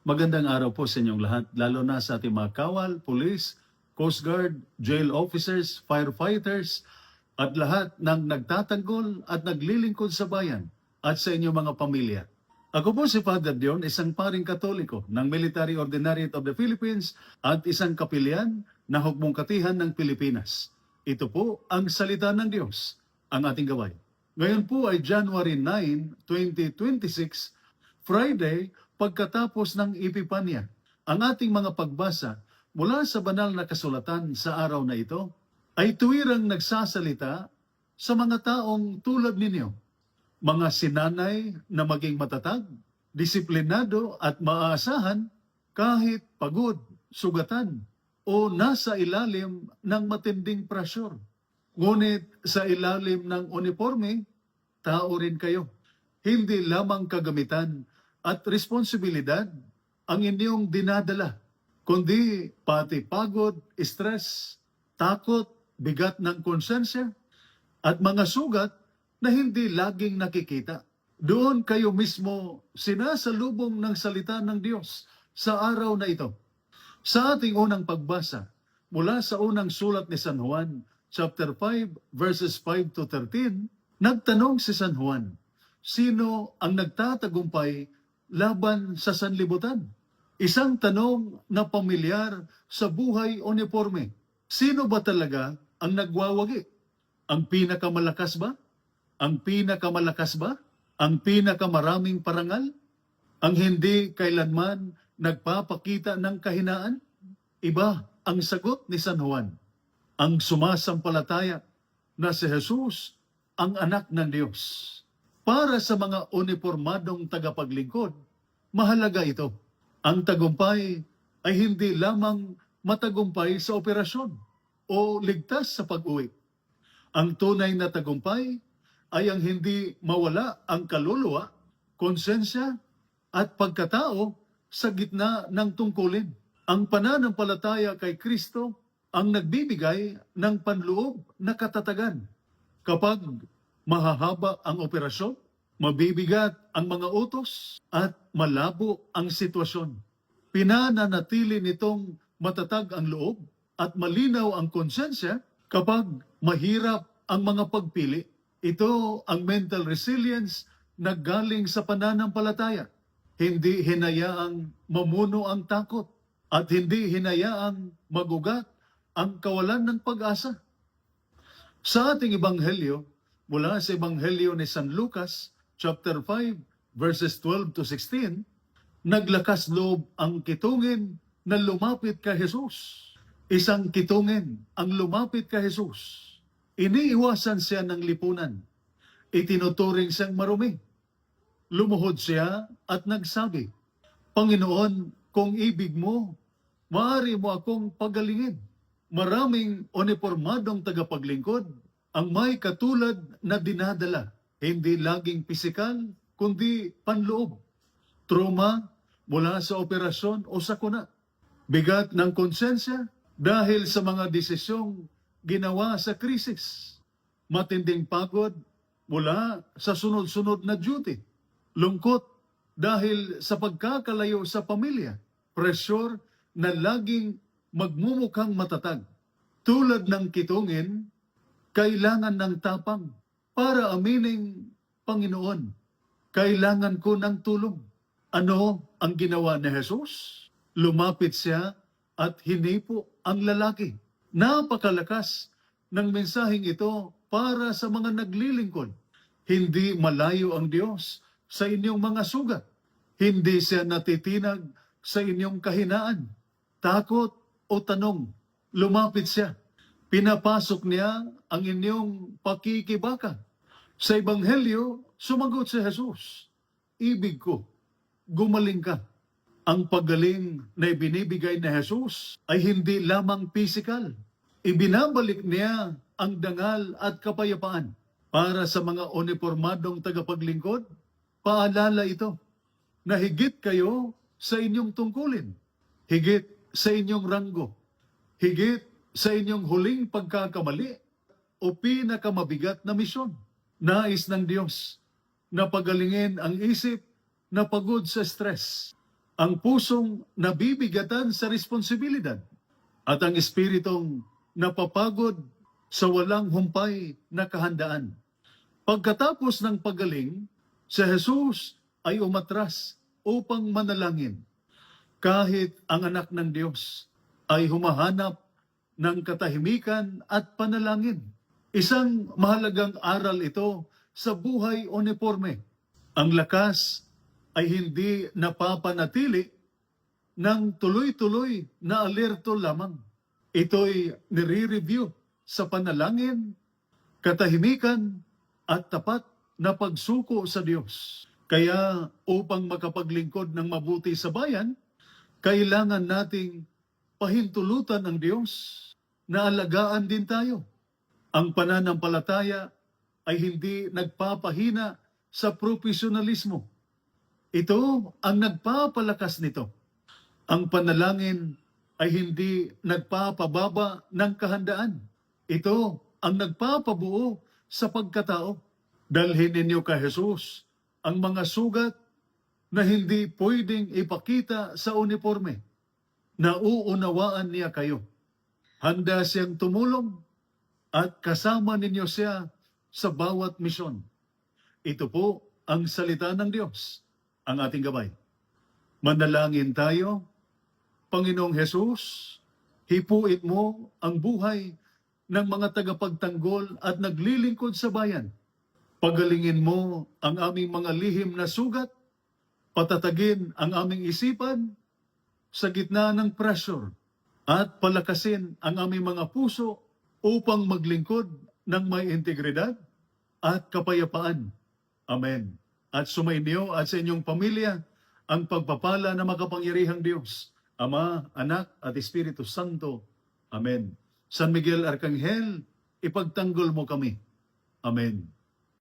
Magandang araw po sa inyong lahat, lalo na sa ating mga kawal, police, Coast Guard, jail officers, firefighters, at lahat ng nagtatanggol at naglilingkod sa bayan at sa inyong mga pamilya. Ako po si Father Dion, isang paring katoliko ng Military Ordinariate of the Philippines at isang kapilyan na hukbong katihan ng Pilipinas. Ito po ang salita ng Diyos, ang ating gaway. Ngayon po ay January 9, 2026, Friday, pagkatapos ng Epipanya. Ang ating mga pagbasa mula sa banal na kasulatan sa araw na ito ay tuwirang nagsasalita sa mga taong tulad ninyo, mga sinanay na maging matatag, disiplinado at maaasahan kahit pagod, sugatan o nasa ilalim ng matinding pressure. Ngunit sa ilalim ng uniforme, tao rin kayo. Hindi lamang kagamitan at responsibilidad ang inyong dinadala, kundi pati pagod, stress, takot, bigat ng konsensya, at mga sugat na hindi laging nakikita. Doon kayo mismo sinasalubong ng salita ng Diyos sa araw na ito. Sa ating unang pagbasa, mula sa unang sulat ni San Juan, chapter 5, verses 5 to 13, nagtanong si San Juan, sino ang nagtatagumpay laban sa sanlibutan? Isang tanong na pamilyar sa buhay uniforme. Sino ba talaga ang nagwawagi? Ang pinakamalakas ba? Ang pinakamalakas ba? Ang pinakamaraming parangal? Ang hindi kailanman nagpapakita ng kahinaan? Iba ang sagot ni San Juan. Ang sumasampalataya na si Jesus ang anak ng Diyos. Para sa mga uniformadong tagapaglingkod, mahalaga ito. Ang tagumpay ay hindi lamang matagumpay sa operasyon o ligtas sa pag-uwi. Ang tunay na tagumpay ay ang hindi mawala ang kaluluwa, konsensya at pagkatao sa gitna ng tungkulin. Ang pananampalataya kay Kristo ang nagbibigay ng panloob na katatagan. Kapag mahahaba ang operasyon, mabibigat ang mga utos, at malabo ang sitwasyon. Pinananatili nitong matatag ang loob at malinaw ang konsensya kapag mahirap ang mga pagpili. Ito ang mental resilience na galing sa pananampalataya. Hindi hinayaang mamuno ang takot at hindi hinayaang magugat ang kawalan ng pag-asa. Sa ating ebanghelyo, mula sa ebanghelyo ni San Lucas, chapter 5, verses 12 to 16, naglakas loob ang kitungin na lumapit kay Jesus. Isang kitungin ang lumapit kay Jesus. Iniiwasan siya ng lipunan. Itinuturing siyang marumi. Lumuhod siya at nagsabi, Panginoon, kung ibig mo, maaari mo akong pagalingin. Maraming uniformadong tagapaglingkod ang may katulad na dinadala, hindi laging pisikal, kundi panloob. Trauma mula sa operasyon o sakuna. Bigat ng konsensya dahil sa mga desisyong ginawa sa krisis. Matinding pagod mula sa sunod-sunod na duty. Lungkot dahil sa pagkakalayo sa pamilya. Pressure na laging magmumukhang matatag. Tulad ng kitungin, kailangan ng tapang para aminin, Panginoon, kailangan ko ng tulong. Ano ang ginawa ni Jesus? Lumapit siya at hinipo ang lalaki. Napakalakas ng mensaheng ito para sa mga naglilingkod. Hindi malayo ang Diyos sa inyong mga sugat. Hindi siya natitinag sa inyong kahinaan, takot o tanong. Lumapit siya. Pinapasok niya ang inyong pakikibaka. Sa Ebanghelyo, sumagot si Jesus, ibig ko, gumaling ka. Ang paggaling na ibinibigay ni Jesus ay hindi lamang pisikal. Ibinabalik niya ang dangal at kapayapaan. Para sa mga uniformadong tagapaglingkod, paalala ito na higit kayo sa inyong tungkulin, higit sa inyong ranggo, higit sa inyong huling pagkakamali o pinakamabigat na misyon. Nais ng Diyos na pagalingin ang isip na pagod sa stress, ang pusong nabibigatan sa responsibilidad, at ang espiritong napapagod sa walang humpay na kahandaan. Pagkatapos ng paggaling, si Jesus ay umatras upang manalangin. Kahit ang anak ng Diyos ay humahanap ng katahimikan at panalangin. Isang mahalagang aral ito sa buhay uniforme. Ang lakas ay hindi napapanatili ng tuloy-tuloy na alerto lamang. Ito'y nire-review sa panalangin, katahimikan, at tapat na pagsuko sa Diyos. Kaya upang makapaglingkod ng mabuti sa bayan, kailangan nating pahintulutan ng Diyos na alagaan din tayo. Ang pananampalataya ay hindi nagpapahina sa profesionalismo. Ito ang nagpapalakas nito. Ang panalangin ay hindi nagpapababa ng kahandaan. Ito ang nagpapabuo sa pagkatao. Dalhin ninyo kay Jesus ang mga sugat na hindi pwedeng ipakita sa uniforme. Nauunawaan niya kayo. Handa siyang tumulong at kasama ninyo siya sa bawat misyon. Ito po ang salita ng Diyos, ang ating gabay. Manalangin tayo. Panginoong Hesus, hipuin mo ang buhay ng mga tagapagtanggol at naglilingkod sa bayan. Pagalingin mo ang aming mga lihim na sugat, patatagin ang aming isipan sa gitna ng pressure, at palakasin ang aming mga puso upang maglingkod ng may integridad at kapayapaan. Amen. At sumainyo at sa inyong pamilya ang pagpapala na makapangyarihang Diyos, Ama, Anak, at Espiritu Santo. Amen. San Miguel Arcangel, ipagtanggol mo kami. Amen.